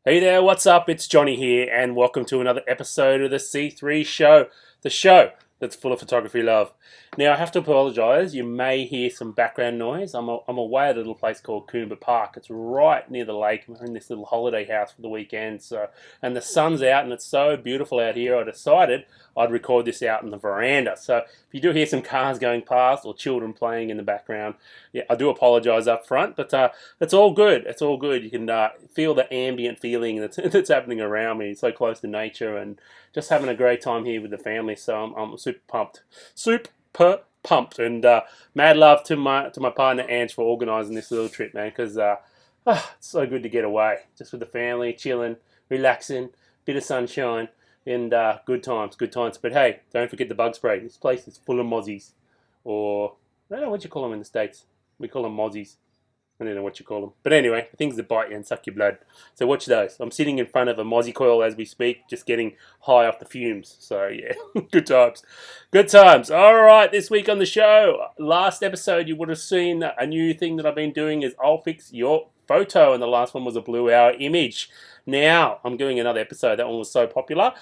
Hey there, what's up? It's Johnny here, and welcome to another episode of the C3 Show, the show that's full of photography love. Now, I have to apologise, you may hear some background noise. I'm away at a little place called Coomber Park. It's right near the lake. We're in this little holiday house for the weekend, and the sun's out, and it's so beautiful out here. I decided I'd record this out in the veranda. So if you do hear some cars going past or children playing in the background, yeah, I do apologise up front, but it's all good. It's all good. You can feel the ambient feeling that's happening around me. It's so close to nature and just having a great time here with the family. So I'm super pumped. Super pumped. And mad love to my partner Ange for organising this little trip, man, because it's so good to get away. Just with the family, chilling, relaxing, bit of sunshine. And good times, good times. But hey, don't forget the bug spray. This place is full of mozzies. Or, I don't know what you call them in the States. We call them mozzies. I don't know what you call them. But anyway, things that bite you and suck your blood. So watch those. I'm sitting in front of a mozzie coil as we speak, just getting high off the fumes. So yeah, good times. Good times. All right, this week on the show, last episode you would have seen a new thing that I've been doing is I'll fix your photo. And the last one was a blue hour image. Now, I'm doing another episode. That one was so popular.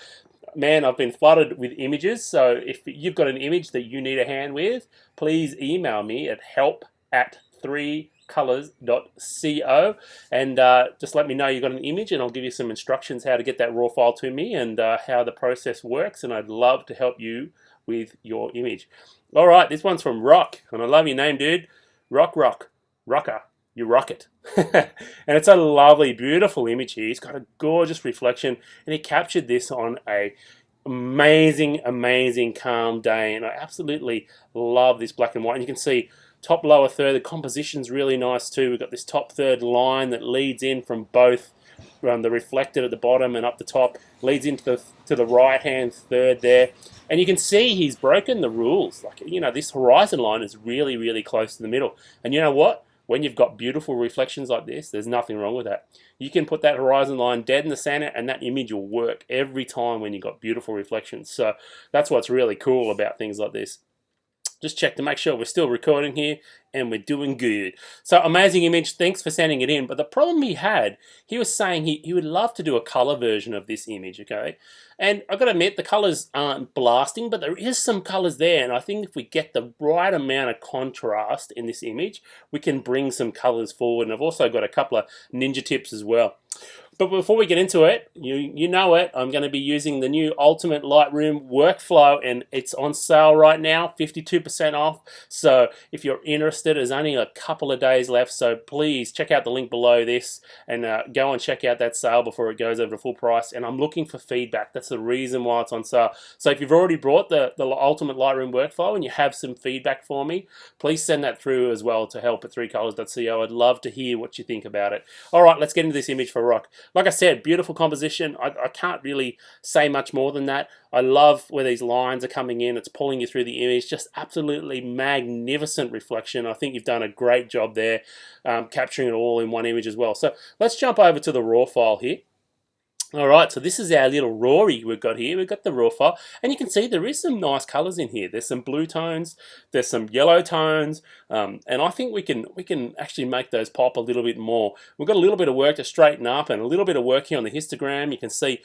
Man, I've been flooded with images. So if you've got an image that you need a hand with, please email me at help@3colors.co and just let me know you've got an image and I'll give you some instructions how to get that raw file to me and how the process works. And I'd love to help you with your image. All right, this one's from Rock. And I love your name, dude. Rocker. You rock it. And it's a lovely, beautiful image here. He's got a gorgeous reflection, and he captured this on a amazing calm day. And I absolutely love this black and white. And you can see top, lower third. The composition's really nice too. We've got this top third line that leads in from both the reflected at the bottom and up the top, leads into the right hand third there. And you can see he's broken the rules. Like, this horizon line is really close to the middle. And you know what? When you've got beautiful reflections like this, there's nothing wrong with that. You can put that horizon line dead in the center and that image will work every time when you've got beautiful reflections. So that's what's really cool about things like this. Just check to make sure we're still recording here and we're doing good. So amazing image. Thanks for sending it in. But the problem he was saying he would love to do a color version of this image, okay? And I've got to admit, the colors aren't blasting, but there is some colors there. And I think if we get the right amount of contrast in this image, we can bring some colors forward. And I've also got a couple of ninja tips as well. But before we get into it, you know it, I'm going to be using the new Ultimate Lightroom workflow, and it's on sale right now, 52% off. So if you're interested, there's only a couple of days left, so please check out the link below this and go and check out that sale before it goes over to full price. And I'm looking for feedback. That's the reason why it's on sale. So if you've already brought the Ultimate Lightroom workflow and you have some feedback for me, please send that through as well to help@3colors.co. I'd love to hear what you think about it. All right, let's get into this image for Rock. Like I said, beautiful composition. I can't really say much more than that. I love where these lines are coming in. It's pulling you through the image. Just absolutely magnificent reflection. I think you've done a great job there, capturing it all in one image as well. So let's jump over to the raw file here. All right, so this is our little Rory we've got here. We've got the raw file, and you can see there is some nice colors in here. There's some blue tones, there's some yellow tones, and I think we can actually make those pop a little bit more. We've got a little bit of work to straighten up and a little bit of work here on the histogram. You can see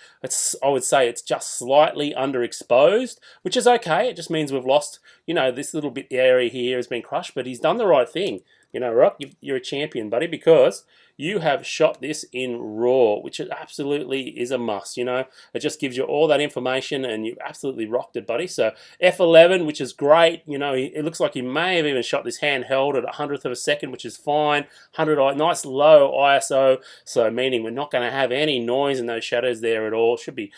I would say it's just slightly underexposed, which is okay. It just means we've lost, this little bit area here has been crushed, but he's done the right thing. Rock, you're a champion, buddy, because you have shot this in RAW, which absolutely is a must. It just gives you all that information, and you've absolutely rocked it, buddy. So F11, which is great. It looks like he may have even shot this handheld at 100th of a second, which is fine. 100, nice low ISO, so meaning we're not going to have any noise in those shadows there at all. Should be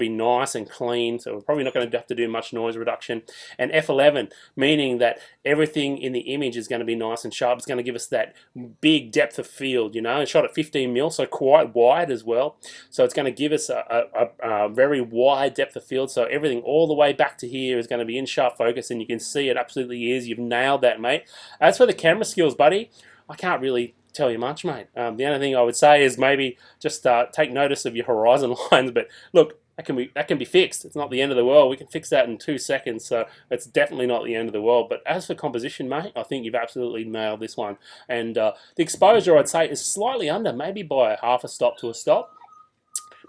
nice and clean. So we're probably not going to have to do much noise reduction. And F11, meaning that everything in the image is going to be nice and sharp. It's going to give us that big depth of field, and shot at 15 mil, so quite wide as well. So it's going to give us a very wide depth of field. So everything all the way back to here is going to be in sharp focus, and you can see it absolutely is. You've nailed that, mate. As for the camera skills, buddy, I can't really tell you much, mate. The only thing I would say is maybe just take notice of your horizon lines. But look, that can be fixed. It's not the end of the world. We can fix that in 2 seconds, so it's definitely not the end of the world. But as for composition, mate, I think you've absolutely nailed this one. And the exposure, I'd say, is slightly under, maybe by half a stop to a stop.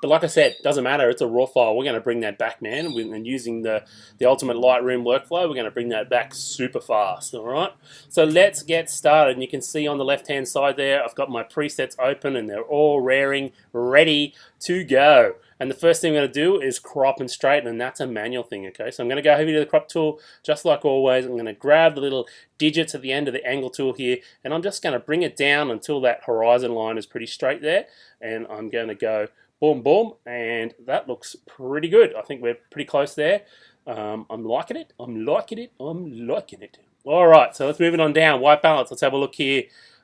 But like I said, doesn't matter. It's a raw file. We're going to bring that back, man. And using the ultimate Lightroom workflow, we're going to bring that back super fast. All right. So let's get started. And you can see on the left-hand side there, I've got my presets open, and they're all raring, ready to go. And the first thing I'm going to do is crop and straighten, and that's a manual thing, okay? So I'm going to go over to the crop tool, just like always. I'm going to grab the little digits at the end of the angle tool here, and I'm just going to bring it down until that horizon line is pretty straight there. And I'm going to go boom, boom, and that looks pretty good. I think we're pretty close there. I'm liking it. I'm liking it. I'm liking it. All right, so let's move it on down. White balance. Let's have a look here.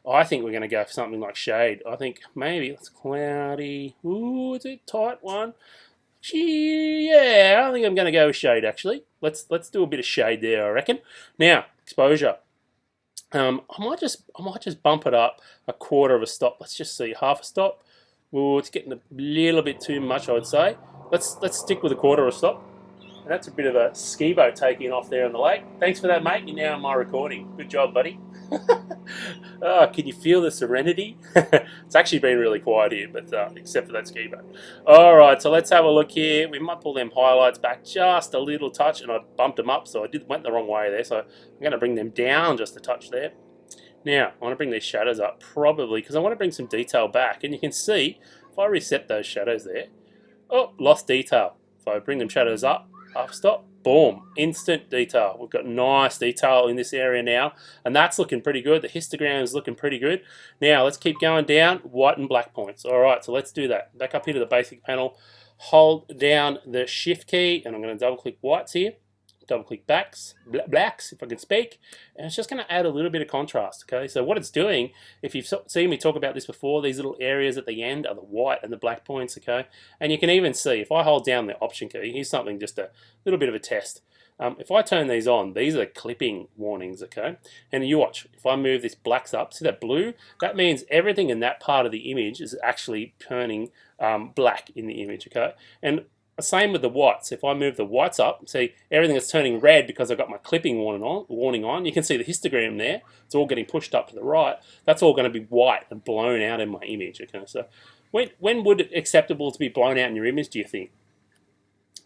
I think we're going to go for something like shade. I think maybe it's cloudy. Ooh, it's a tight one. Gee, yeah, I think I'm going to go with shade, actually. Let's do a bit of shade there, I reckon. Now, exposure. I might just bump it up a quarter of a stop. Let's just see, half a stop. Ooh, it's getting a little bit too much, I would say. Let's stick with a quarter of a stop. And that's a bit of a ski boat taking off there on the lake. Thanks for that, mate. You're now in my recording. Good job, buddy. Oh, can you feel the serenity? It's actually been really quiet here, but except for that ski boat. All right, so let's have a look here. We might pull them highlights back just a little touch, and I bumped them up, so I went the wrong way there. So I'm going to bring them down just a touch there. Now, I want to bring these shadows up, probably, because I want to bring some detail back. And you can see, if I reset those shadows there, oh, lost detail. If I bring them shadows up, half stop, boom, instant detail. We've got nice detail in this area now, and that's looking pretty good. The histogram is looking pretty good. Now, let's keep going down, white and black points. All right, so let's do that. Back up here to the basic panel, hold down the shift key, and I'm going to double click whites here. Double click blacks, if I can speak, and it's just going to add a little bit of contrast, okay? So what it's doing, if you've seen me talk about this before, these little areas at the end are the white and the black points, okay? And you can even see, if I hold down the option key, here's something, just a little bit of a test. If I turn these on, these are clipping warnings, okay? And you watch, if I move this blacks up, see that blue? That means everything in that part of the image is actually turning black in the image, okay? And same with the whites. If I move the whites up, see everything is turning red because I've got my clipping warning on. You can see the histogram there. It's all getting pushed up to the right. That's all going to be white and blown out in my image. Okay, so when would it acceptable to be blown out in your image, do you think?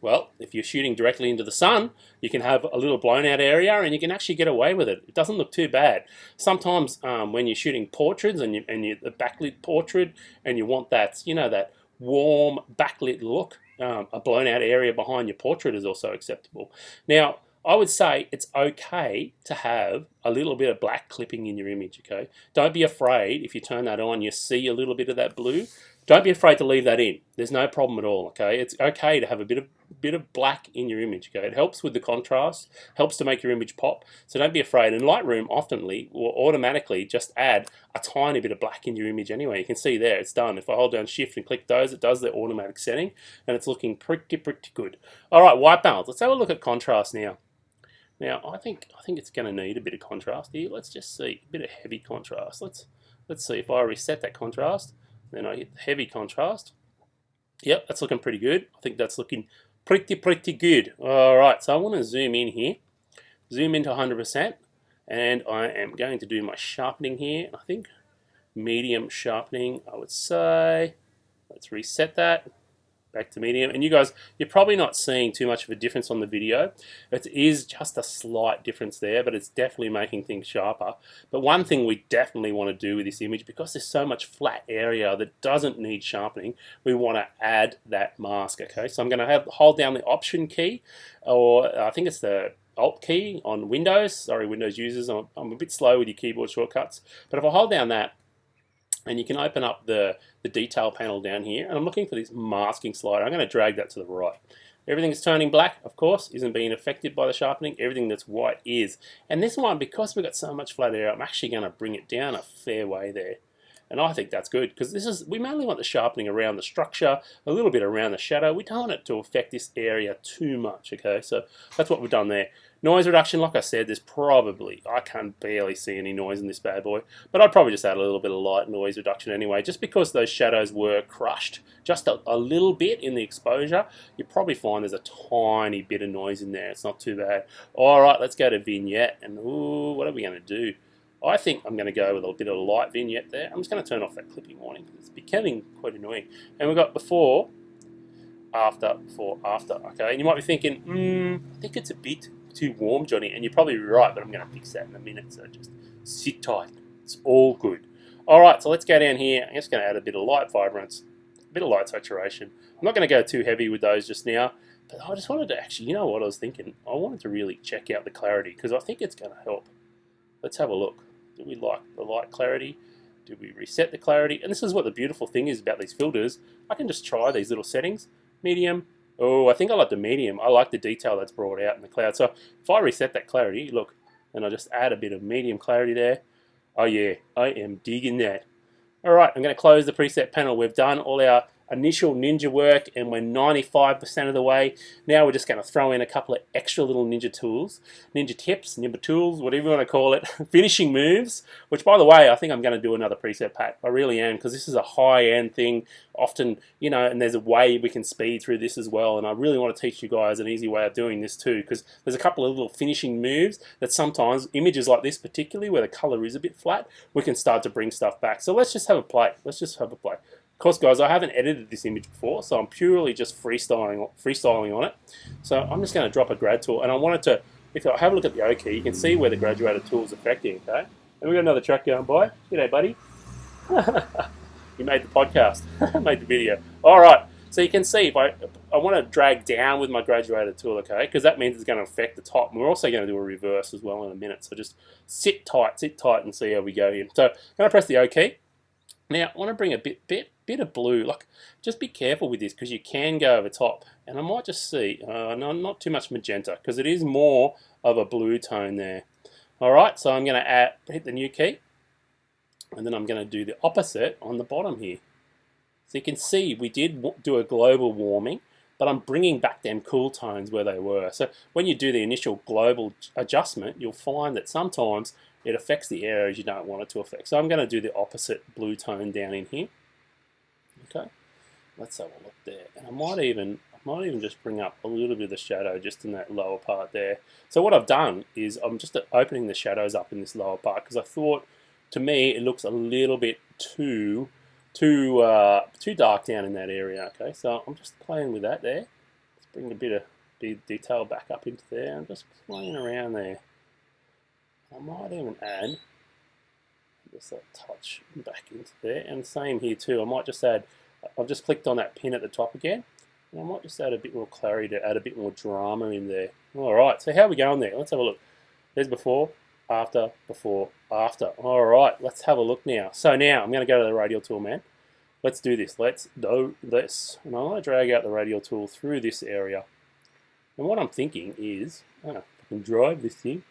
Well, if you're shooting directly into the sun, you can have a little blown out area and you can actually get away with it. It doesn't look too bad. Sometimes when you're shooting portraits and you the backlit portrait and you want that, you know, that warm backlit look, a blown out area behind your portrait is also acceptable. Now, I would say it's okay to have a little bit of black clipping in your image, okay? Don't be afraid if you turn that on, you see a little bit of that blue. Don't be afraid to leave that in. There's no problem at all, okay? It's okay to have a bit of black in your image, okay? It helps with the contrast, helps to make your image pop. So don't be afraid. And Lightroom oftenly will automatically just add a tiny bit of black in your image anyway. You can see there, it's done. If I hold down Shift and click those, it does the automatic setting, and it's looking pretty good. All right, white balance. Let's have a look at contrast now. Now, I think it's going to need a bit of contrast here. Let's just see, a bit of heavy contrast. Let's see if I reset that contrast. Then I hit the heavy contrast. Yep, that's looking pretty good. I think that's looking pretty good. All right, so I want to zoom in here. Zoom into 100%. And I am going to do my sharpening here. I think medium sharpening, I would say. Let's reset that. Back to medium. And you guys, you're probably not seeing too much of a difference on the video. It is just a slight difference there, but it's definitely making things sharper. But one thing we definitely want to do with this image, because there's so much flat area that doesn't need sharpening, we want to add that mask, okay? So I'm going to hold down the Option key, or I think it's the Alt key on Windows. Sorry, Windows users, I'm a bit slow with your keyboard shortcuts. But if I hold down that, and you can open up the detail panel down here, and I'm looking for this masking slider. I'm going to drag that to the right. Everything that's turning black, of course, isn't being affected by the sharpening. Everything that's white is. And this one, because we've got so much flat area, I'm actually going to bring it down a fair way there. And I think that's good, because we mainly want the sharpening around the structure, a little bit around the shadow. We don't want it to affect this area too much, okay? So that's what we've done there. Noise reduction, like I said, there's probably, I can barely see any noise in this bad boy, but I'd probably just add a little bit of light noise reduction anyway, just because those shadows were crushed just a little bit in the exposure. You probably find there's a tiny bit of noise in there. It's not too bad. All right, let's go to vignette, and ooh, what are we going to do? I think I'm going to go with a bit of a light vignette there. I'm just going to turn off that clipping warning because it's becoming quite annoying. And we've got before, after, before, after. Okay, and you might be thinking, I think it's a bit too warm, Johnny, and you're probably right, but I'm going to fix that in a minute. So just sit tight. It's all good. All right, so let's go down here. I'm just going to add a bit of light vibrance, a bit of light saturation. I'm not going to go too heavy with those just now, but I just wanted to actually, you know what I was thinking? I wanted to really check out the clarity because I think it's going to help. Let's have a look. Do we like the light clarity? Do we reset the clarity? And this is what the beautiful thing is about these filters. I can just try these little settings. Medium. Oh, I think I like the medium. I like the detail that's brought out in the cloud. So if I reset that clarity, look, and I just add a bit of medium clarity there. Oh yeah, I am digging that. All right, I'm going to close the preset panel. We've done all our initial ninja work and we're 95% of the way. Now we're just going to throw in a couple of extra little ninja tools, ninja tips, ninja tools, whatever you want to call it, finishing moves, which by the way, I think I'm going to do another preset pack. I really am, because this is a high-end thing. Often, you know, and there's a way we can speed through this as well, and I really want to teach you guys an easy way of doing this too, because there's a couple of little finishing moves that sometimes, images like this particularly, where the color is a bit flat, we can start to bring stuff back. So let's just have a play. Let's just have a play. Of course, guys, I haven't edited this image before, so I'm purely just freestyling on it. So I'm just going to drop a grad tool, and I wanted to, if I have a look at the O key, you can see where the graduated tool is affecting, okay? And we've got another truck going by. G'day, buddy. You made the podcast, made the video. All right, so you can see if I want to drag down with my graduated tool, okay? Because that means it's going to affect the top. And we're also going to do a reverse as well in a minute. So just sit tight, and see how we go here. So I'm going to press the O key. Now, I want to bring a bit of blue. Like, just be careful with this because you can go over top. And I might just see, no, not too much magenta because it is more of a blue tone there. All right, so I'm going to hit the new key. And then I'm going to do the opposite on the bottom here. So you can see we did do a global warming, but I'm bringing back them cool tones where they were. So when you do the initial global adjustment, you'll find that sometimes it affects the areas you don't want it to affect. So I'm going to do the opposite blue tone down in here. Okay, let's have a look there. And I might even just bring up a little bit of the shadow just in that lower part there. So what I've done is I'm just opening the shadows up in this lower part because I thought, to me, it looks a little bit too dark down in that area. Okay, so I'm just playing with that there. Let's bring a bit of detail back up into there. I'm just playing around there. I might even add just a touch back into there, and same here too. I might just add. I've just clicked on that pin at the top again, and I might just add a bit more clarity to add a bit more drama in there. All right, so how are we going there? Let's have a look. There's before. After, before, after. All right, let's have a look now. So now I'm going to go to the radial tool, man. Let's do this. Let's do this. And I want to drag out the radial tool through this area. And what I'm thinking is, I can drive this thing,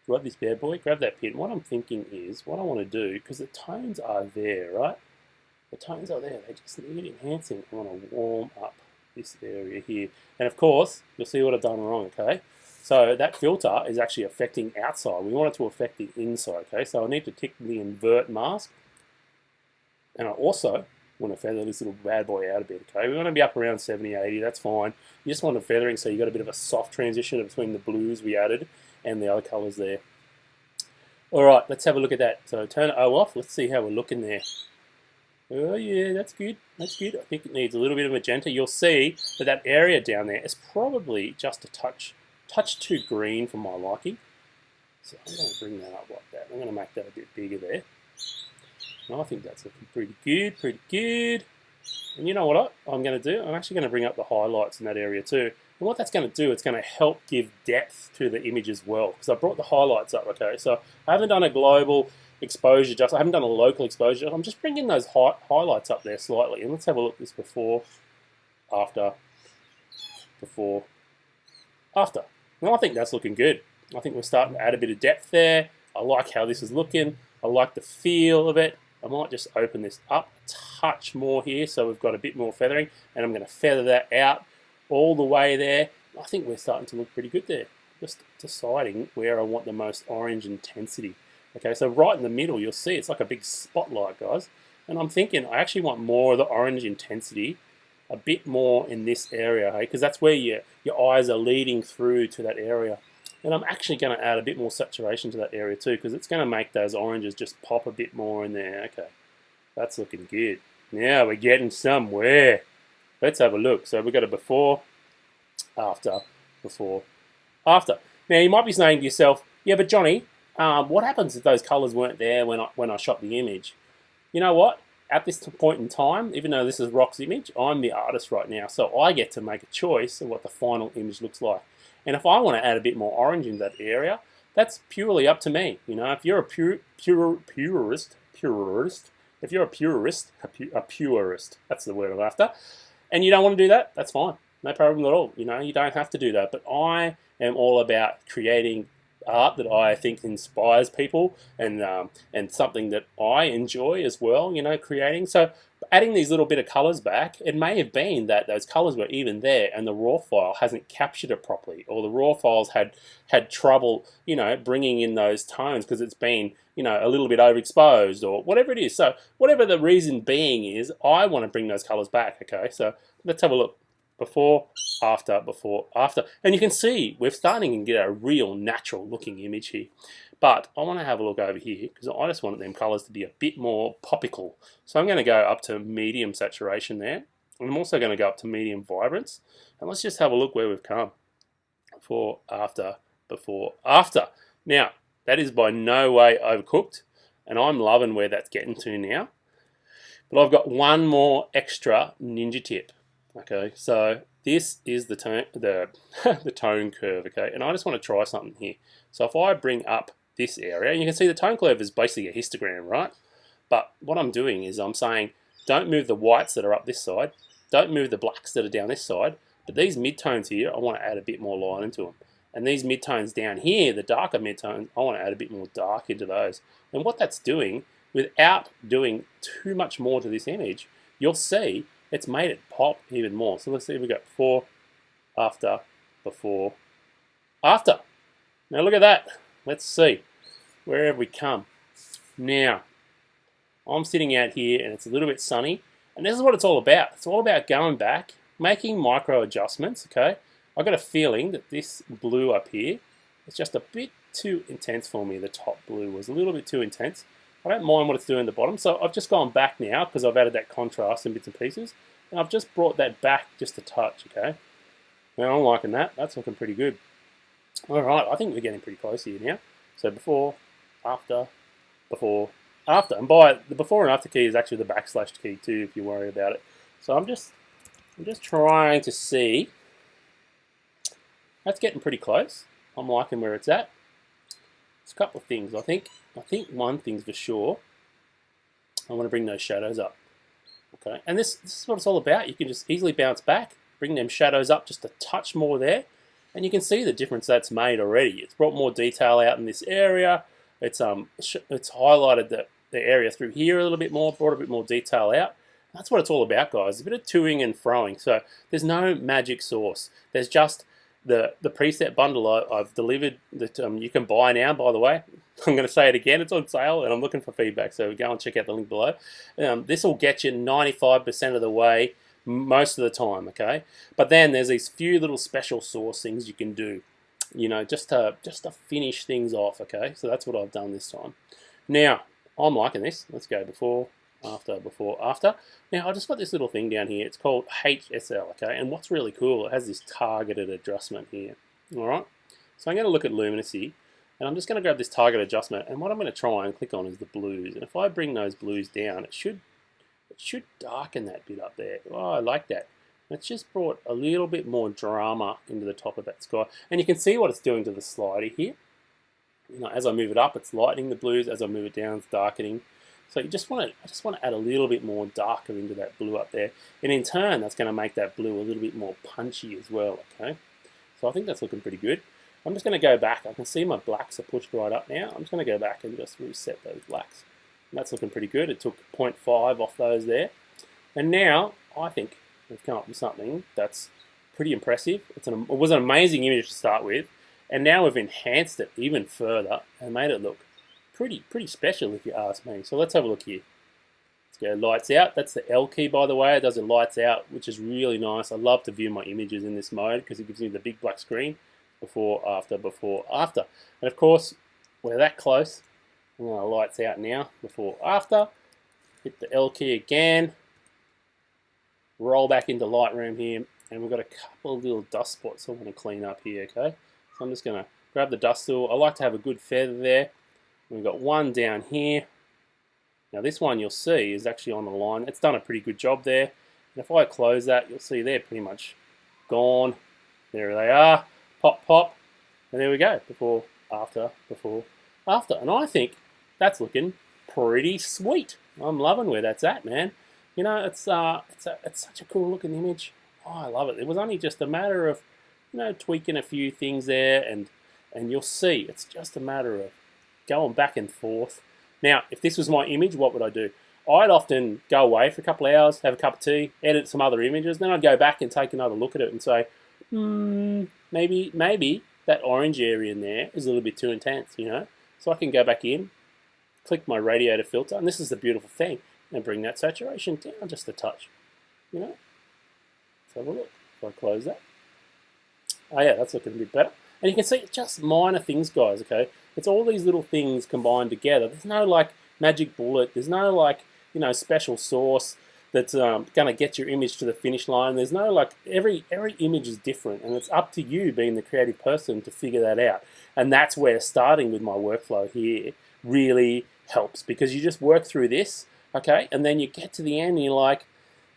drive this bad boy, grab that pin. What I'm thinking is, what I want to do, because the tones are there, right? The tones are there. They just need enhancing. I want to warm up this area here. And of course, you'll see what I've done wrong, okay? So that filter is actually affecting outside. We want it to affect the inside, okay? So I need to tick the invert mask. And I also want to feather this little bad boy out a bit, okay? We want to be up around 70, 80, that's fine. You just want the feathering so you got a bit of a soft transition between the blues we added and the other colors there. All right, let's have a look at that. So turn O off. Let's see how we're looking there. Oh yeah, that's good. That's good. I think it needs a little bit of magenta. You'll see that that area down there is probably just a touch too green for my liking. So I'm going to bring that up like that. I'm going to make that a bit bigger there. And I think that's looking pretty good. And you know what I'm going to do? I'm actually going to bring up the highlights in that area too. And what that's going to do, it's going to help give depth to the image as well. Because I brought the highlights up, okay? So I haven't done a global exposure, I haven't done a local exposure. I'm just bringing those highlights up there slightly. And let's have a look at this before, after, before, after. And I think that's looking good. I think we're starting to add a bit of depth there. I like how this is looking. I like the feel of it. I might just open this up a touch more here so we've got a bit more feathering, and I'm going to feather that out all the way there. I think we're starting to look pretty good there. Just deciding where I want the most orange intensity. Okay, so right in the middle, you'll see it's like a big spotlight, guys. And I'm thinking I actually want more of the orange intensity, a bit more in this area, hey, because that's where your eyes are leading through to that area. And I'm actually going to add a bit more saturation to that area too, because it's going to make those oranges just pop a bit more in there. Okay, that's looking good. Now we're getting somewhere. let's have a look. So we've got a before, after, before, after. Now you might be saying to yourself, yeah, but Johnny, what happens if those colours weren't there when I shot the image? You know what? At this point in time, even though this is Rock's image, I'm the artist right now, so I get to make a choice of what the final image looks like. And if I want to add a bit more orange in that area, that's purely up to me. You know, if you're a purist, if you're a purist, that's the word I'm after, and you don't want to do that, that's fine. No problem at all. You know, you don't have to do that. But I am all about creating art that I think inspires people and something that I enjoy as well, you know, creating. So adding these little bit of colors back, it may have been that those colors were even there and the raw file hasn't captured it properly, or the raw files had trouble, you know, bringing in those tones because it's been, you know, a little bit overexposed or whatever it is. So whatever the reason being is, I want to bring those colors back. Okay, so let's have a look. Before, after, and you can see we're starting to get a real natural looking image here. But I want to have a look over here because I just want them colors to be a bit more popical. So I'm going to go up to medium saturation there, and I'm also going to go up to medium vibrance, and let's just have a look where we've come. Before, after. Now that is by no way overcooked, and I'm loving where that's getting to now. But I've got one more extra ninja tip. Okay, so this is the tone, the tone curve, okay? And I just want to try something here. So if I bring up this area, you can see the tone curve is basically a histogram, right? But what I'm doing is I'm saying, don't move the whites that are up this side, don't move the blacks that are down this side, but these midtones here, I want to add a bit more line into them. And these midtones down here, the darker midtones, I want to add a bit more dark into those. And what that's doing, without doing too much more to this image, you'll see it's made it pop even more. So let's see if we got before, after. Now look at that. Let's see. Where have we come? Now, I'm sitting out here and it's a little bit sunny. And this is what it's all about. It's all about going back, making micro adjustments, okay? I got a feeling that this blue up here is just a bit too intense for me. The top blue was a little bit too intense. I don't mind what it's doing at the bottom, so I've just gone back now because I've added that contrast in bits and pieces, and I've just brought that back just a touch, okay? Now I'm liking that. That's looking pretty good. All right, I think we're getting pretty close here now. So before, after, and by the before and after key is actually the backslash key too, if you worry about it. So I'm just trying to see. That's getting pretty close. I'm liking where it's at. There's a couple of things. I think one thing's for sure. I want to bring those shadows up. Okay, and this is what it's all about. You can just easily bounce back, bring them shadows up just a touch more there, and you can see the difference that's made already. It's brought more detail out in this area. It's highlighted the area through here a little bit more, brought a bit more detail out. That's what it's all about, guys. A bit of toing and froing. So there's no magic sauce. There's just the preset bundle I've delivered that you can buy now, by the way. I'm going to say it again, it's on sale and I'm looking for feedback, so go and check out the link below. This will get you 95% of the way most of the time, okay? But then there's these few little special sauce things you can do, you know, just to finish things off, okay? So that's what I've done this time. Now, I'm liking this. Let's go before, after. Now, I just got this little thing down here. It's called HSL, okay? And what's really cool, it has this targeted adjustment here, all right? So I'm going to look at luminosity, and I'm just going to grab this target adjustment, and what I'm going to try and click on is the blues. And if I bring those blues down, it should darken that bit up there. Oh, I like that. It's just brought a little bit more drama into the top of that sky. And you can see what it's doing to the slider here. You know, as I move it up, it's lightening the blues. As I move it down, it's darkening. So I just want to add a little bit more darker into that blue up there. And in turn, that's going to make that blue a little bit more punchy as well, okay? So I think that's looking pretty good. I'm just going to go back. I can see my blacks are pushed right up now. I'm just going to go back and just reset those blacks. And that's looking pretty good. It took 0.5 off those there. And now, I think we've come up with something that's pretty impressive. It was an amazing image to start with. And now we've enhanced it even further and made it look pretty special if you ask me. So let's have a look here. Let's go lights out. That's the L key, by the way. It does the lights out, which is really nice. I love to view my images in this mode because it gives me the big black screen. Before, after. And of course, we're that close. I'm going to lights out now. Before, after. Hit the L key again. roll back into Lightroom here, and we've got a couple of little dust spots I want to clean up here, okay? So I'm just going to grab the dust tool. I like to have a good feather there. We've got one down here. Now this one you'll see is actually on the line. It's done a pretty good job there. And if I close that, you'll see they're pretty much gone. There they are. Pop, pop. And there we go. Before, after, before, after. And I think that's looking pretty sweet. I'm loving where that's at, man. You know, it's such a cool looking image. Oh, I love it. It was only just a matter of, you know, tweaking a few things there, and you'll see it's just a matter of going back and forth. Now, if this was my image, what would I do? I'd often go away for a couple of hours, have a cup of tea, edit some other images, then I'd go back and take another look at it and say, maybe that orange area in there is a little bit too intense, you know? So I can go back in, click my radiator filter, and this is the beautiful thing, and bring that saturation down just a touch, you know? Let's have a look. If I close that. Oh yeah, that's looking a bit better. And you can see it's just minor things, guys, okay? It's all these little things combined together. There's no, like, magic bullet. There's no, like, you know, special sauce that's going to get your image to the finish line. There's no, like, every image is different, and it's up to you, being the creative person, to figure that out. And that's where starting with my workflow here really helps, because you just work through this, okay? And then you get to the end and you're like,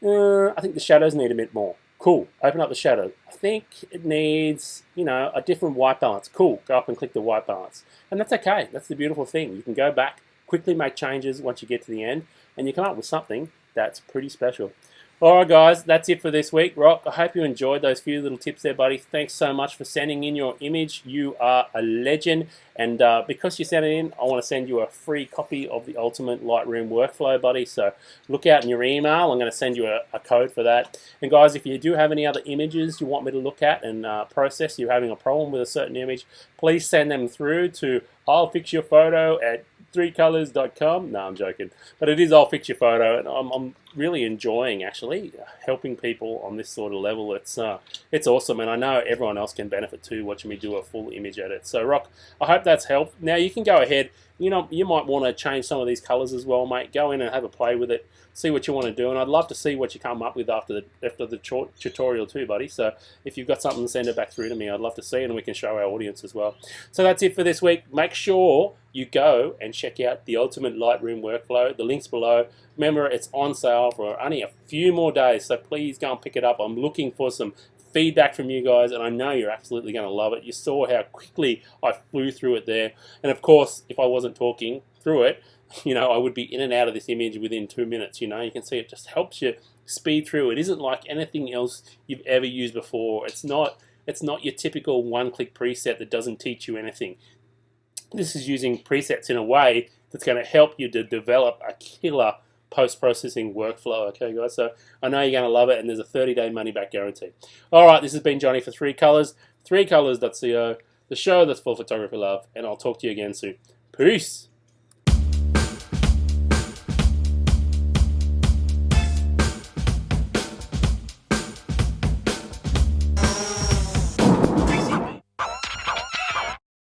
I think the shadows need a bit more. Cool, open up the shadow. I think it needs, you know, a different white balance. Cool, go up and click the white balance. And that's okay, that's the beautiful thing. You can go back, quickly make changes once you get to the end, and you come up with something that's pretty special. Alright guys, that's it for this week. Rock, I hope you enjoyed those few little tips there, buddy. Thanks so much for sending in your image. You are a legend. And because you sent it in, I want to send you a free copy of the Ultimate Lightroom Workflow, buddy. So look out in your email. I'm going to send you a code for that. And guys, if you do have any other images you want me to look at and process, you're having a problem with a certain image, please send them through to illfixyourphoto@3colors.com. No, I'm joking. But it is I'll Fix Your Photo, and I'm really enjoying actually helping people on this sort of level. It's awesome, and I know everyone else can benefit too watching me do a full image edit. So Rock, I hope that's helped. Now you can go ahead, you know, you might want to change some of these colors as well, mate. Go in and have a play with it, see what you want to do, and I'd love to see what you come up with after the tutorial too, buddy. So if you've got something, send it back through to me. I'd love to see it, and we can show our audience as well. So that's it for this week. Make sure you go and check out the Ultimate Lightroom Workflow. The link's below. Remember, it's on sale for only a few more days, so please go and pick it up. I'm looking for some feedback from you guys, and I know you're absolutely going to love it. You saw how quickly I flew through it there, and of course, if I wasn't talking through it, you know, I would be in and out of this image within 2 minutes. You know, you can see it just helps you speed through. It isn't like anything else you've ever used before. It's not your typical one-click preset that doesn't teach you anything. This is using presets in a way that's going to help you to develop a killer post-processing workflow. Okay, guys, so I know you're going to love it, and there's a 30-day money-back guarantee. All right, this has been Johnny for 3Colors, 3colors.co, the show that's full of photography love, and I'll talk to you again soon. Peace.